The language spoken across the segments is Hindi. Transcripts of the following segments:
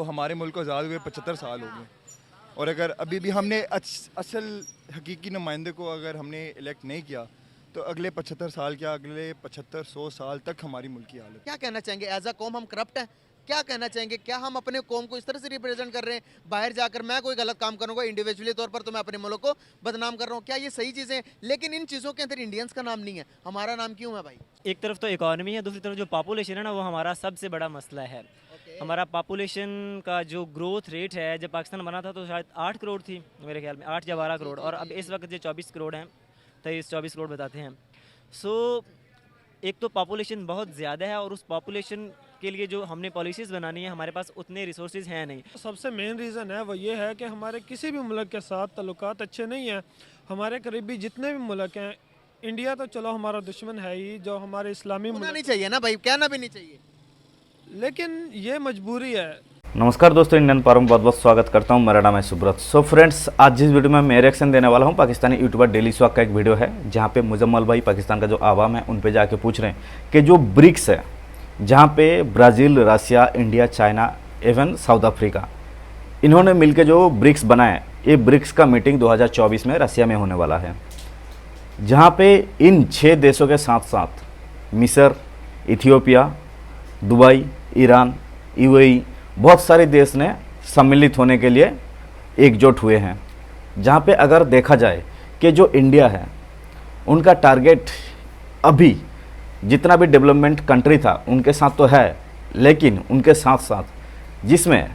तो हमारे मुल्क को आज़ाद हुए 75 साल हो गए, और अगर अभी भी हमने असल हकीकी नुमाइंदे को अगर हमने इलेक्ट नहीं किया तो अगले 75 साल क्या, अगले 75-100 साल तक हमारी मुल्क की हालत। क्या कहना चाहेंगे एज अ कौम हम करप्ट हैं? क्या कहना चाहेंगे, क्या हम अपने कौम को इस तरह से रिप्रेजेंट कर रहे हैं? बाहर जाकर मैं कोई गलत काम करूंगा इंडिविजुअली तौर पर तो मैं अपने मुल्क को बदनाम कर रहा हूँ, क्या ये सही चीज़ें हैं? लेकिन इन चीज़ों के अंदर इंडियंस का नाम नहीं है, हमारा नाम क्यों है भाई? एक तरफ तो इकॉनमी है, दूसरी तरफ जो पॉपुलेशन है ना, वो हमारा सबसे बड़ा मसला है। हमारा पॉपुलेशन का जो ग्रोथ रेट है, जब पाकिस्तान बना था तो शायद 8 करोड़ थी मेरे ख्याल में, 8 या 12 करोड़, और अब इस वक्त जो 24 करोड़ हैं, 23-24 करोड़ बताते हैं। सो एक तो पॉपुलेशन बहुत ज़्यादा है, और उस पॉपुलेशन के लिए जो हमने पॉलिसीज़ बनानी है, हमारे पास उतने रिसोर्सेज हैं नहीं। सबसे मेन रीज़न है वो ये है कि हमारे किसी भी मुल्क के साथ ताल्लुकात अच्छे नहीं हैं। हमारे करीबी जितने भी मुल्क हैं, इंडिया तो चलो हमारा दुश्मन है ही, जो हमारे इस्लामी होना मुल्क, नहीं चाहिए ना भाई, कहना भी नहीं चाहिए। लेकिन ये मजबूरी है। नमस्कार दोस्तों, इंडियन पावर में बहुत बहुत स्वागत करता हूं। मेरा नाम है सुब्रत। सो फ्रेंड्स, आज जिस वीडियो में मैं रिएक्शन देने वाला हूं, पाकिस्तानी यूट्यूबर डेली स्वाग का एक वीडियो है जहां पे मुजम्मल भाई पाकिस्तान का जो आवाम है उन पे जाके पूछ रहे हैं कि जो ब्रिक्स है, जहां पे Brazil, Russia, India, China, even South Africa, इन्होंने मिलकर जो ब्रिक्स बनाए, ये ब्रिक्स का मीटिंग 2024 में रसिया में होने वाला है, जहाँ पे इन 6 देशों के साथ साथ मिस्र, इथियोपिया, दुबई, ईरान, यूएई, बहुत सारे देश ने सम्मिलित होने के लिए एकजुट हुए हैं। जहाँ पे अगर देखा जाए कि जो इंडिया है, उनका टारगेट अभी जितना भी डेवलपमेंट कंट्री था उनके साथ तो है, लेकिन उनके साथ साथ जिसमें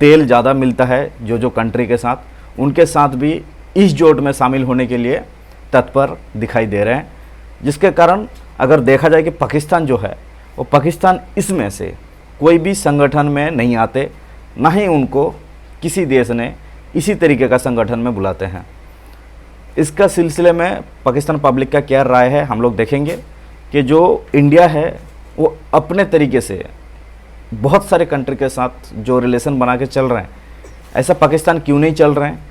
तेल ज़्यादा मिलता है जो कंट्री के साथ, उनके साथ भी इस जोट में शामिल होने के लिए तत्पर दिखाई दे रहे हैं। जिसके कारण अगर देखा जाए कि पाकिस्तान जो है, वो पाकिस्तान इसमें से कोई भी संगठन में नहीं आते, ना ही उनको किसी देश ने इसी तरीके का संगठन में बुलाते हैं। इसका सिलसिले में पाकिस्तान पब्लिक का क्या राय है हम लोग देखेंगे कि जो इंडिया है वो अपने तरीके से बहुत सारे कंट्री के साथ जो रिलेशन बना के चल रहे हैं, ऐसा पाकिस्तान क्यों नहीं चल रहे हैं,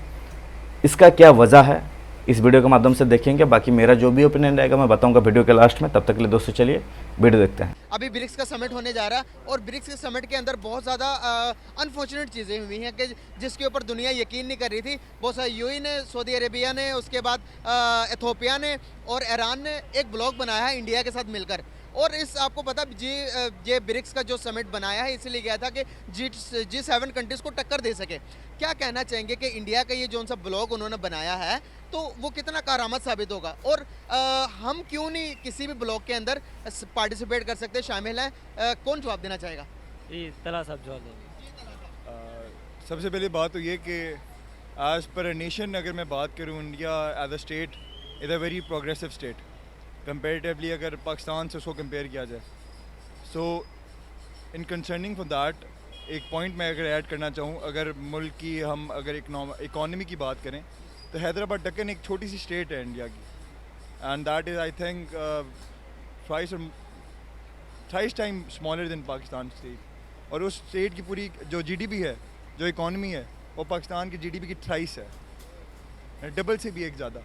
इसका क्या वजह है, इस वीडियो के माध्यम से देखेंगे। बाकी मेरा जो भी ओपिनियन रहेगा मैं बताऊंगा वीडियो के लास्ट में। तब तक के लिए दोस्तों चलिए वीडियो देखते हैं। अभी ब्रिक्स का समिट होने जा रहा है, और ब्रिक्स के समिट के अंदर बहुत ज़्यादा अनफॉर्चुनेट चीज़ें हुई हैं कि जिसके ऊपर दुनिया यकीन नहीं कर रही थी। बहुत सारे यूएई ने, सऊदी अरेबिया ने, उसके बाद इथोपिया ने और ईरान ने एक ब्लॉक बनाया है इंडिया के साथ मिलकर। और इस आपको पता ये ब्रिक्स का जो समिट बनाया है इसलिए गया था कि G7 कंट्रीज़ को टक्कर दे सके। क्या कहना चाहेंगे कि इंडिया का ये जो सा ब्लॉक उन्होंने बनाया है तो वो कितना कारआमद साबित होगा, और हम क्यों नहीं किसी भी ब्लॉक के अंदर पार्टिसिपेट कर सकते, शामिल हैं? कौन जवाब देना चाहेगा? ये तला साहब जवाब देंगे। सबसे पहली बात तो ये कि एज पर अ नेशन अगर मैं बात करूँ, India as a state is a very progressive state comparatively, अगर पाकिस्तान से उसको कंपेयर किया जाए। So in concerning for that एक पॉइंट मैं अगर ऐड करना चाहूँ, अगर मुल्क की हम अगर इकॉनमी की बात करें तो हैदराबाद दक्कन एक छोटी सी स्टेट है इंडिया की, and that is I think thrice time smaller than Pakistan state. और उस स्टेट की पूरी जो जीडीपी है, जो इकॉनमी है, वो पाकिस्तान की जीडीपी की थ्राइस है, डबल से भी एक ज़्यादा।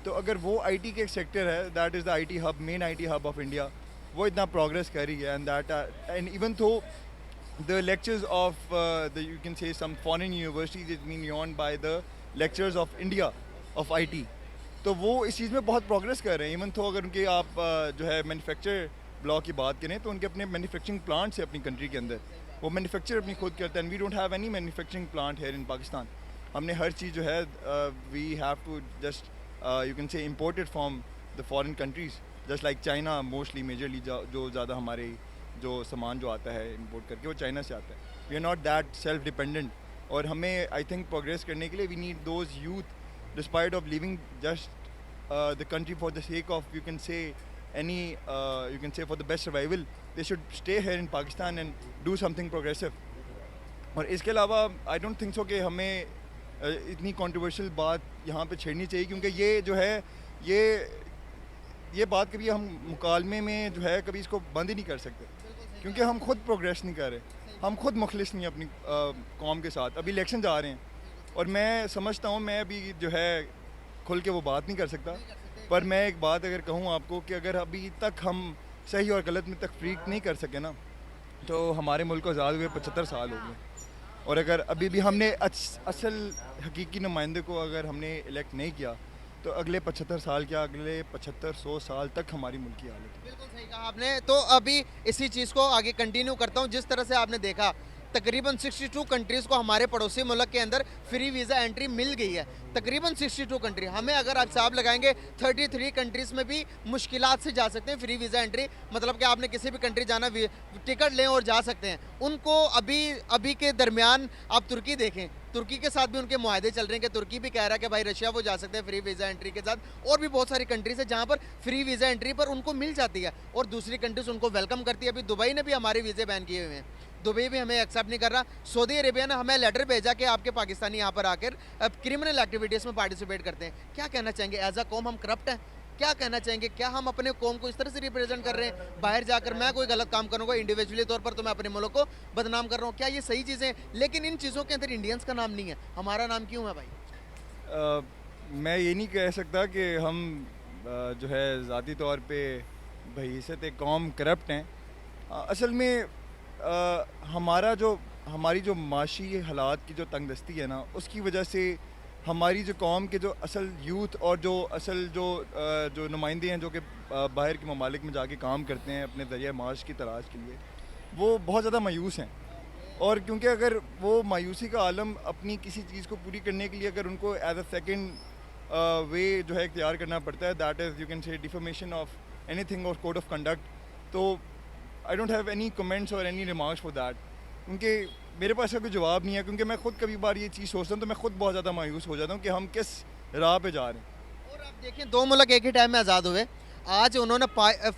तो अगर वो आईटी के एक सेक्टर है, that is the IT hub, main IT hub of India, वो इतना प्रोग्रेस कर रही है, एंड दैट एंड इवन थो the lectures of you can say some foreign universities is being beyond by the lectures of India of IT, तो वो इस चीज़ में बहुत प्रोग्रेस कर रहे हैं। इवन तो अगर उनके आप जो है मैन्युफैक्चर ब्लॉक की बात करें तो उनके अपने मैन्युफैक्चरिंग प्लांट्स है अपनी कंट्री के अंदर, वो मैन्युफैक्चर अपनी खुद करते हैं। We don't have any manufacturing plant here in Pakistan. हमने हर चीज़ जो है we have to just you can say imported from the foreign countries, just like China mostly majorly जो ज़्यादा हमारे जो सामान जो आता है इंपोर्ट करके वो चाइना से आता है। We are not that self dependent, और हमें आई थिंक प्रोग्रेस करने के लिए we need those youth despite of living just the country for the sake of you can say any you can say for the best survival, they should stay here in Pakistan and do something progressive. और इसके अलावा आई डोंट थिंक सो कि हमें इतनी कॉन्ट्रोवर्शियल बात यहाँ पे छेड़नी चाहिए, क्योंकि ये जो है ये बात कभी हम मुकालमे में जो है कभी इसको बंद ही नहीं कर सकते, क्योंकि हम खुद प्रोग्रेस नहीं कर रहे, हम खुद मुखलिस नहीं अपनी कौम के साथ। अभी इलेक्शन आ रहे हैं, और मैं समझता हूँ मैं अभी जो है खुल के वो बात नहीं कर सकता, पर मैं एक बात अगर कहूँ आपको कि अगर अभी तक हम सही और गलत में तफरीक नहीं कर सके ना, तो हमारे मुल्क को आज़ाद हुए 75 साल हो गए, और अगर अभी भी हमने असल हकीकी नुमाइंदे को अगर हमने इलेक्ट नहीं किया तो अगले 75 साल क्या अगले 75-100 साल तक हमारी मुल्क की हालत है। बिल्कुल सही कहा आपने। तो अभी इसी चीज़ को आगे कंटिन्यू करता हूँ। जिस तरह से आपने देखा तकरीबन 62 कंट्रीज़ को हमारे पड़ोसी मुल्क के अंदर फ्री वीज़ा एंट्री मिल गई है। तकरीबन 62 कंट्री, हमें अगर आप हिसाब लगाएंगे 33 कंट्रीज़ में भी मुश्किलात से जा सकते हैं फ्री वीज़ा एंट्री, मतलब कि आपने किसी भी कंट्री जाना टिकट लें और जा सकते हैं। उनको अभी के दरमियान आप तुर्की देखें, तुर्की के साथ भी उनके मुआहदे चल रहे हैं कि तुर्की भी कह रहा है कि भाई रशिया वो जा सकते हैं फ्री वीज़ा एंट्री के साथ, और भी बहुत सारी कंट्रीज है जहाँ पर फ्री वीज़ा एंट्री पर उनको मिल जाती है और दूसरी कंट्रीज उनको वेलकम करती है। अभी दुबई ने भी हमारे वीज़े बैन किए हुए हैं, दुबई भी हमें एक्सेप्ट नहीं कर रहा। सऊदी अरेबिया ने हमें लेटर भेजा कि आपके पाकिस्तानी यहाँ पर आकर क्रिमिनल एक्टिविटीज़ में पार्टिसिपेट करते हैं। क्या कहना चाहेंगे, एज अ कौम हम करप्ट हैं? क्या कहना चाहेंगे, क्या हम अपने कौम को इस तरह से रिप्रेजेंट कर रहे हैं? बाहर जाकर मैं कोई गलत काम करूँगा इंडिविजुअली तौर पर तो मैं अपने मुल्क को बदनाम कर रहा हूँ, क्या ये सही चीज़ें हैं? लेकिन इन चीज़ों के अंदर इंडियंस का नाम नहीं है, हमारा नाम क्यों है भाई? मैं ये नहीं कह सकता कि हम जो है ज़ाती तौर पे बहैसियत एक कौम करप्ट हैं। असल में हमारी जो माशी हालात की जो तंगदस्ती है ना, उसकी वजह से हमारी जो कौम के जो असल यूथ और जो असल जो नुमाइंदे हैं जो कि बाहर के ममालिक में जाके काम करते हैं अपने ज़रिए माश की तलाश के लिए, वो बहुत ज़्यादा मायूस हैं। और क्योंकि अगर वो मायूसी का आलम अपनी किसी चीज़ को पूरी करने के लिए अगर उनको एज अ सेकेंड वे जो है इख्तियार करना पड़ता है, दैट इज़ यू कैन से डिफॉर्मेशन ऑफ एनीथिंग और कोड ऑफ कंडक्ट, तो I don't have any comments और एनी रिमार्क्स फॉर दैट, क्योंकि मेरे पास कोई जवाब नहीं है। क्योंकि मैं खुद कभी बार ये चीज़ सोचता हूँ तो मैं खुद बहुत ज़्यादा मायूस हो जाता हूँ कि हम किस राह पे जा रहे हैं। और आप देखें, दो मुल्क एक ही टाइम में आज़ाद हुए, आज उन्होंने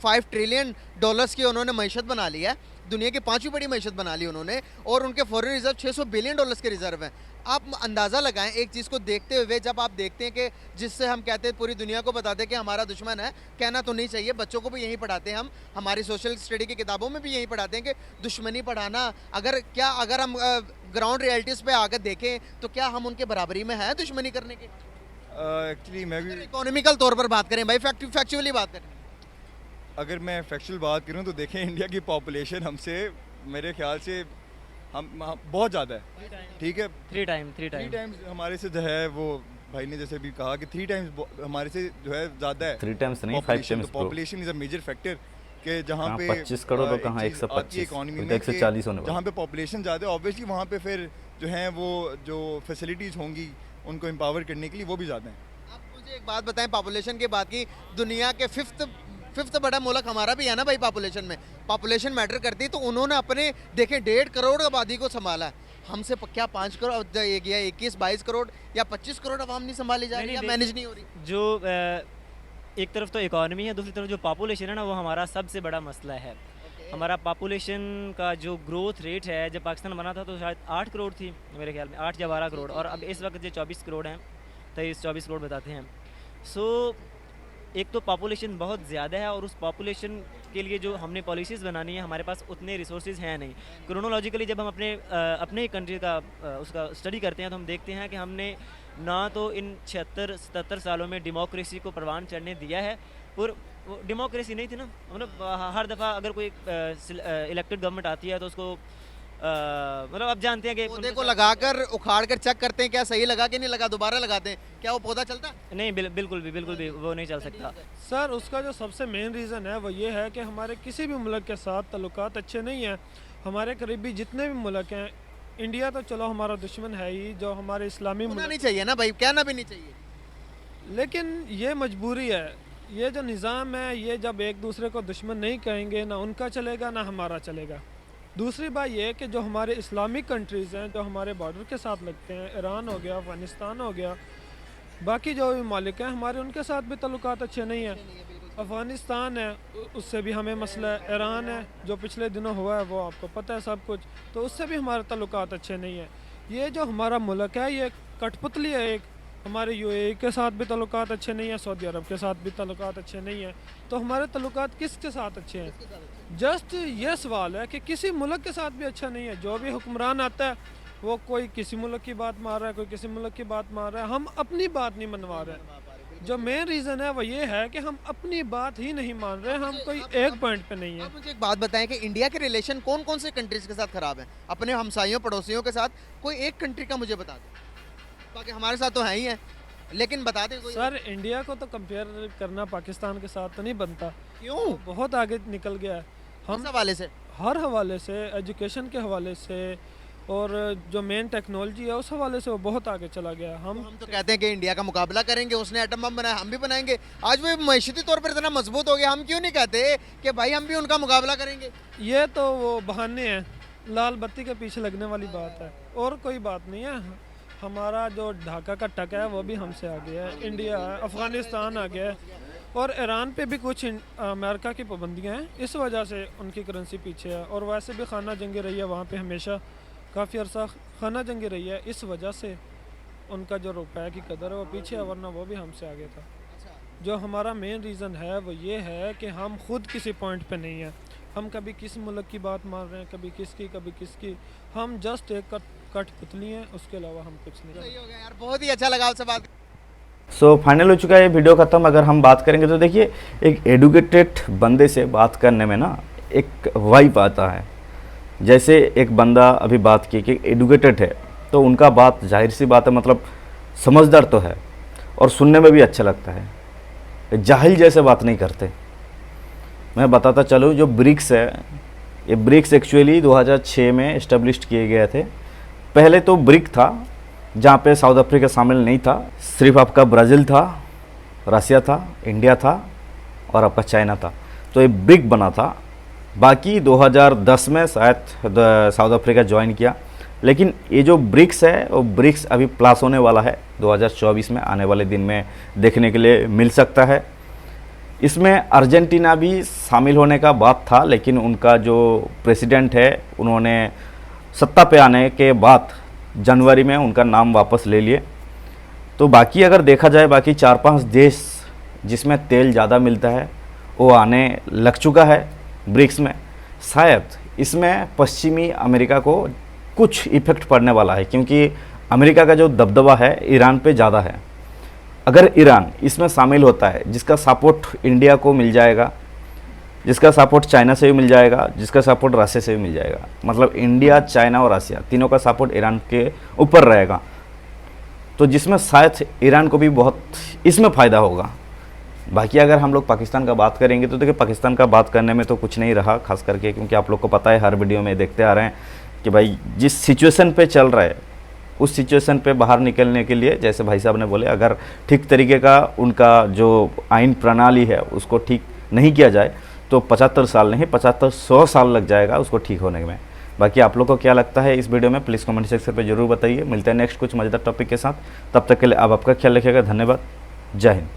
5 ट्रिलियन डॉलर्स की उन्होंने मईशत बना ली है, दुनिया की 5वीं बड़ी मईशत बना ली उन्होंने, और उनके फॉरेन रिजर्व 600 बिलियन डॉलर्स के रिजर्व हैं। आप अंदाज़ा लगाएं एक चीज़ को देखते हुए, जब आप देखते हैं कि जिससे हम कहते हैं पूरी दुनिया को बताते हैं कि हमारा दुश्मन है, कहना तो नहीं चाहिए, बच्चों को भी यही पढ़ाते हैं हम, हमारी सोशल स्टडी की किताबों में भी यही पढ़ाते हैं कि दुश्मनी पढ़ाना, अगर हम ग्राउंड रियलिटीज़ पे आकर देखें तो क्या हम उनके बराबरी में हैं दुश्मनी करने के? एक्चुअली मैं भी इकोनॉमिकल तौर पर बात करें भाई, फैक्चुअली बात करें, अगर मैं फैक्चुअल बात करूं तो देखें इंडिया की पॉपुलेशन हमसे मेरे ख्याल से हम बहुत ज़्यादा है, ठीक है। 3 टाइम्स हमारे से जो है, वो भाई ने जैसे भी कहा कि 3 टाइम्स हमारे से जो है ज़्यादा है। 3 टाइम्स नहीं, 5 times. Population is a major factor कि जहाँ पे 25 करोड़ तो कहाँ 125, इकोनॉमी में 140 होने वाला। जहाँ पे पॉपुलेशन ज़्यादा है ऑब्वियसली वहाँ पे फिर जो है वो जो फैसिलिटीज़ होंगी उनको एम्पावर करने के लिए वो भी ज़्यादा हैं। आप मुझे एक बात बताएं, पॉपुलेशन की बात की, दुनिया के फिफ्थ बड़ा मुल्क हमारा भी है ना भाई, पॉपुलेशन मैटर करती है, तो उन्होंने अपने देखें 1.5 करोड़ आबादी को संभाला है, हमसे क्या 5 करोड़ या 21-22 करोड़ या 25 करोड़ आवाम नहीं संभाली जा रही, मैनेज नहीं हो रही? जो एक तरफ तो इकॉनमी है, दूसरी तरफ जो पॉपुलेशन है ना, वो हमारा सबसे बड़ा मसला है। हमारा पॉपुलेशन का जो ग्रोथ रेट है, जब पाकिस्तान बना था तो शायद 8 करोड़ थी मेरे ख्याल में, 8 या 12 करोड़, और अब इस वक्त जो 24 करोड़ हैं, 23-24 करोड़ बताते हैं। सो एक तो पॉपुलेशन बहुत ज़्यादा है, और उस पॉपुलेशन के लिए जो हमने पॉलिसीज़ बनानी है, हमारे पास उतने रिसोर्सेज हैं नहीं। क्रोनोलॉजिकली जब हम अपने कंट्री का उसका स्टडी करते हैं तो हम देखते हैं कि हमने ना तो इन 76-77 सालों में डेमोक्रेसी को परवान चढ़ने दिया है, और वो डेमोक्रेसी नहीं थी ना, मतलब हर दफ़ा अगर कोई इलेक्टेड गवर्नमेंट आती है तो उसको मतलब आप जानते हैं कि पौधे को लगाकर उखाड़ कर चेक करते हैं क्या सही लगा कि नहीं लगा, दोबारा लगाते हैं, क्या वो पौधा चलता है? नहीं, बिल्कुल भी वो नहीं चल सकता। सर उसका जो सबसे मेन रीज़न है वो ये है कि हमारे किसी भी मुल्क के साथ ताल्लुकात अच्छे नहीं हैं। हमारे करीबी जितने भी मुल्क हैं, इंडिया तो चलो हमारा दुश्मन है ही, जो हमारे इस्लामी होना मुल्क, नहीं चाहिए ना भाई, कहना भी नहीं चाहिए, लेकिन ये मजबूरी है। ये जो निज़ाम है, ये जब एक दूसरे को दुश्मन नहीं कहेंगे, ना उनका चलेगा ना हमारा चलेगा। दूसरी बात ये है कि जो हमारे इस्लामिक कंट्रीज़ हैं जो हमारे बॉर्डर के साथ लगते हैं, ईरान हो गया, अफ़गानिस्तान हो गया, बाकी जो भी मालिक हैं हमारे, उनके साथ भी ताल्लुकात अच्छे नहीं हैं। अफ़गानिस्तान है, उससे भी हमें मसला है। ईरान है जो पिछले दिनों हुआ है वो आपको पता है सब कुछ, तो उससे भी हमारे ताल्लुकात अच्छे नहीं हैं। ये जो हमारा मुल्क है ये कठपुतली है एक, हमारे यूएई के साथ भी ताल्लुकात अच्छे नहीं हैं, सऊदी अरब के साथ भी ताल्लुकात अच्छे नहीं हैं, तो हमारे ताल्लुकात किसके साथ अच्छे हैं? जस्ट ये सवाल है कि किसी मुल्क के साथ भी अच्छा नहीं है। जो भी हुक्मरान आता है वो कोई किसी मुल्क की बात मार रहा है, कोई किसी मुल्क की बात मार रहा है, हम अपनी बात नहीं मनवा रहे हैं। जो मेन रीज़न है वो ये है कि हम अपनी बात ही नहीं मान रहे, हम कोई एक पॉइंट पे नहीं है। आप मुझे एक बात बताएं कि इंडिया के रिलेशन कौन कौन से कंट्रीज के साथ खराब हैं, अपने हमसाइयों पड़ोसियों के साथ, कोई एक कंट्री का मुझे बता दें। बाकी हमारे साथ तो है ही है, लेकिन बता दें कोई। सर इंडिया को तो कंपेयर करना पाकिस्तान के साथ तो नहीं बनता, क्यों? बहुत आगे निकल गया है। हम हम हवाले से हर हवाले से, एजुकेशन के हवाले से और जो मेन टेक्नोलॉजी है उस हवाले से वो बहुत आगे चला गया। हम तो कहते हैं कि इंडिया का मुकाबला करेंगे, उसने एटम बम बनाया, हम भी बनाएंगे। आज वो मैशती तौर पर इतना मजबूत हो गया, हम क्यों नहीं कहते कि भाई हम भी उनका मुकाबला करेंगे? ये तो वो बहाने हैं, लाल बत्ती के पीछे लगने वाली बात है और कोई बात नहीं है। हमारा जो ढाका का टक है वो भी हमसे आगे है, इंडिया है, अफ़गानिस्तान आ गया है और ईरान पे भी कुछ अमेरिका की पाबंदियाँ हैं, इस वजह से उनकी करेंसी पीछे है। और वैसे भी खाना जंगी रही है वहाँ पे, हमेशा काफ़ी अरसा खाना जंगी रही है, इस वजह से उनका जो रुपये की कदर है वो पीछे है, वरना वो भी हमसे आगे था। जो हमारा मेन रीज़न है वो ये है कि हम खुद किसी पॉइंट पे नहीं हैं। हम कभी किस मुल्क की बात मान रहे हैं, कभी किसकी। हम जस्ट एक कठपुतली हैं, उसके अलावा हम कुछ नहीं। सही हो गया यार, बहुत ही अच्छा लगा आपसे बात। सो फाइनल हो चुका है ये वीडियो ख़त्म। अगर हम बात करेंगे तो देखिए, एक एडुकेटेड बंदे से बात करने में ना एक वाइब आता है। जैसे एक बंदा अभी बात की कि एडुकेटेड है, तो उनका बात जाहिर सी बात है, मतलब समझदार तो है और सुनने में भी अच्छा लगता है। जाहिल जैसे बात नहीं करते। मैं बताता चलूँ, जो ब्रिक्स है, ये ब्रिक्स एक्चुअली 2006 में इस्टेब्लिश किए गए थे। पहले तो ब्रिक था जहाँ पे साउथ अफ्रीका शामिल नहीं था, सिर्फ आपका ब्राज़ील था, रसिया था, इंडिया था और आपका चाइना था। तो ये ब्रिक बना था। बाकी 2010 में शायद साउथ अफ्रीका ज्वाइन किया। लेकिन ये जो ब्रिक्स है वो ब्रिक्स अभी प्लस होने वाला है 2024 में, आने वाले दिन में देखने के लिए मिल सकता है। इसमें अर्जेंटीना भी शामिल होने का बात था, लेकिन उनका जो प्रेसिडेंट है उन्होंने सत्ता पे आने के बाद जनवरी में उनका नाम वापस ले लिए। तो बाकी अगर देखा जाए, बाकी 4-5 देश जिसमें तेल ज़्यादा मिलता है वो आने लग चुका है ब्रिक्स में। शायद इसमें पश्चिमी अमेरिका को कुछ इफ़ेक्ट पड़ने वाला है, क्योंकि अमेरिका का जो दबदबा है ईरान पे ज़्यादा है। अगर ईरान इसमें शामिल होता है, जिसका सपोर्ट इंडिया को मिल जाएगा, जिसका सपोर्ट चाइना से भी मिल जाएगा, जिसका सपोर्ट रसिया से भी मिल जाएगा, मतलब इंडिया, चाइना और रसिया तीनों का सपोर्ट ईरान के ऊपर रहेगा, तो जिसमें शायद ईरान को भी बहुत इसमें फ़ायदा होगा। बाकी अगर हम लोग पाकिस्तान का बात करेंगे तो देखिए, पाकिस्तान का बात करने में तो कुछ नहीं रहा खास करके, क्योंकि आप लोग को पता है, हर वीडियो में देखते आ रहे हैं कि भाई जिस सिचुएशन पे चल रहा है उस सिचुएशन पे बाहर निकलने के लिए, जैसे भाई साहब ने बोले, अगर ठीक तरीके का उनका जो आइन प्रणाली है उसको ठीक नहीं किया जाए तो 75 साल नहीं, 75-100 साल लग जाएगा उसको ठीक होने में। बाकी आप लोग को क्या लगता है इस वीडियो में, प्लीज़ कमेंट सेक्शन पे जरूर बताइए। मिलते हैं नेक्स्ट कुछ मजेदार टॉपिक के साथ, तब तक के लिए आप आपका ख्याल रखिएगा। धन्यवाद, जय हिंद।